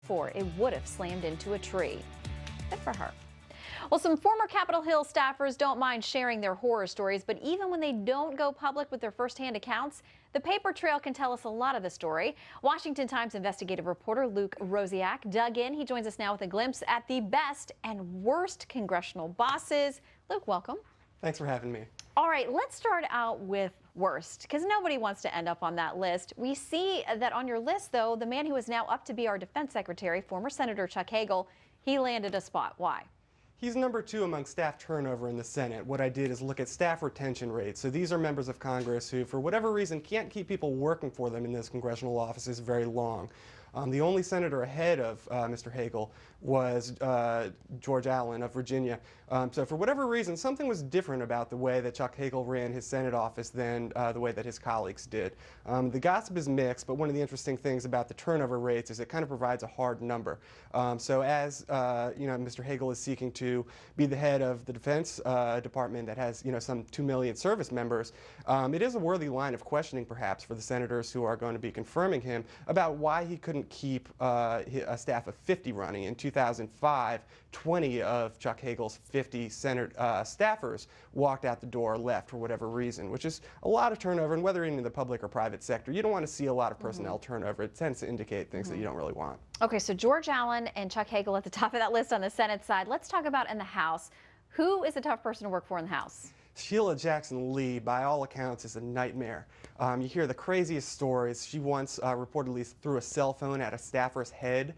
it would have slammed into a tree. Good for her. Well, some former Capitol Hill staffers don't mind sharing their horror stories, but even when they don't go public with their firsthand accounts, the paper trail can tell us a lot of the story. Washington Times investigative reporter Luke Rosiak dug in. He joins us now with a glimpse at the best and worst congressional bosses. Luke, welcome. Thanks for having me. All right, let's start out with worst, because nobody wants to end up on that list. We see that on your list, though, the man who is now up to be our defense secretary, former Senator Chuck Hagel, he landed a spot. Why? He's number 2 among staff turnover in the Senate. What I did is look at staff retention rates. So these are members of Congress who, for whatever reason, can't keep people working for them in those congressional offices very long. The only senator ahead of Mr. Hagel was George Allen of Virginia. So for whatever reason, something was different about the way that Chuck Hagel ran his Senate office than the way that his colleagues did. The gossip is mixed, but one of the interesting things about the turnover rates is it kind of provides a hard number. So as Mr. Hagel is seeking to be the head of the Defense Department that has some 2 million service members, it is a worthy line of questioning perhaps for the senators who are going to be confirming him about why he couldn't keep a staff of 50 running. In 2005, 20 of Chuck Hagel's 50 staffers walked out the door, left for whatever reason, which is a lot of turnover. And whether in the public or private sector, you don't want to see a lot of personnel turnover. It tends to indicate things that you don't really want. Okay, so George Allen and Chuck Hagel at the top of that list on the Senate side. Let's talk about in the House. Who is a tough person to work for in the House? Sheila Jackson Lee, by all accounts, is a nightmare. You hear the craziest stories. She once reportedly threw a cell phone at a staffer's head.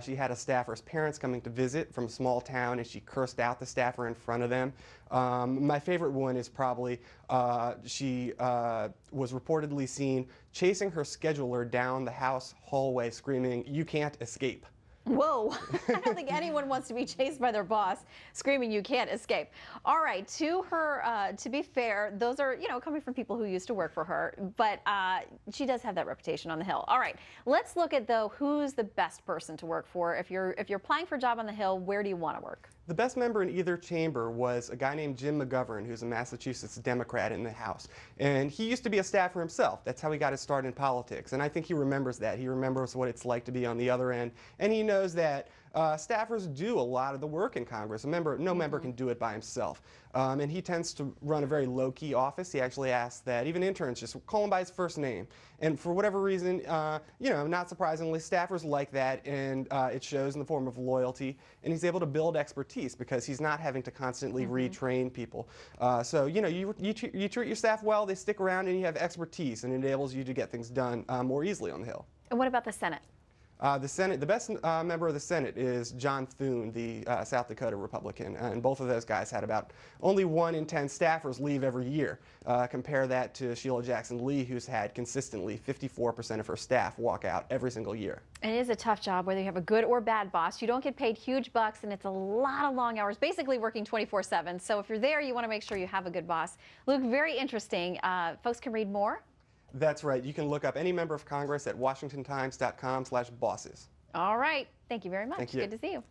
She had a staffer's parents coming to visit from a small town, and she cursed out the staffer in front of them. My favorite one is probably she was reportedly seen chasing her scheduler down the House hallway screaming, "You can't escape." Whoa, I don't think anyone wants to be chased by their boss screaming, "You can't escape." All right, to her, to be fair, those are, coming from people who used to work for her, but she does have that reputation on the Hill. All right, let's look at, though, who's the best person to work for. If you're applying for a job on the Hill, where do you want to work? The best member in either chamber was a guy named Jim McGovern, who's a Massachusetts Democrat in the House. And he used to be a staffer himself. That's how he got his start in politics. And I think he remembers that. He remembers what it's like to be on the other end. And he knows that staffers do a lot of the work in Congress. No member can do it by himself. And he tends to run a very low-key office. He actually asks that even interns just call him by his first name. And for whatever reason, not surprisingly, staffers like that, and it shows in the form of loyalty. And he's able to build expertise because he's not having to constantly retrain people. So you treat your staff well, they stick around, and you have expertise, and it enables you to get things done more easily on the Hill. And what about the Senate? The best member of the Senate is John Thune, the South Dakota Republican, and both of those guys had about only 1 in 10 staffers leave every year. Compare that to Sheila Jackson Lee, who's had consistently 54% of her staff walk out every single year. And it is a tough job, whether you have a good or bad boss. You don't get paid huge bucks, and it's a lot of long hours, basically working 24/7. So if you're there, you want to make sure you have a good boss. Luke, very interesting. Folks can read more. That's right. You can look up any member of Congress at washingtontimes.com/bosses. All right. Thank you very much. Thank you. Good to see you.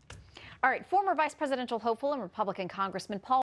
All right. Former vice presidential hopeful and Republican Congressman Paul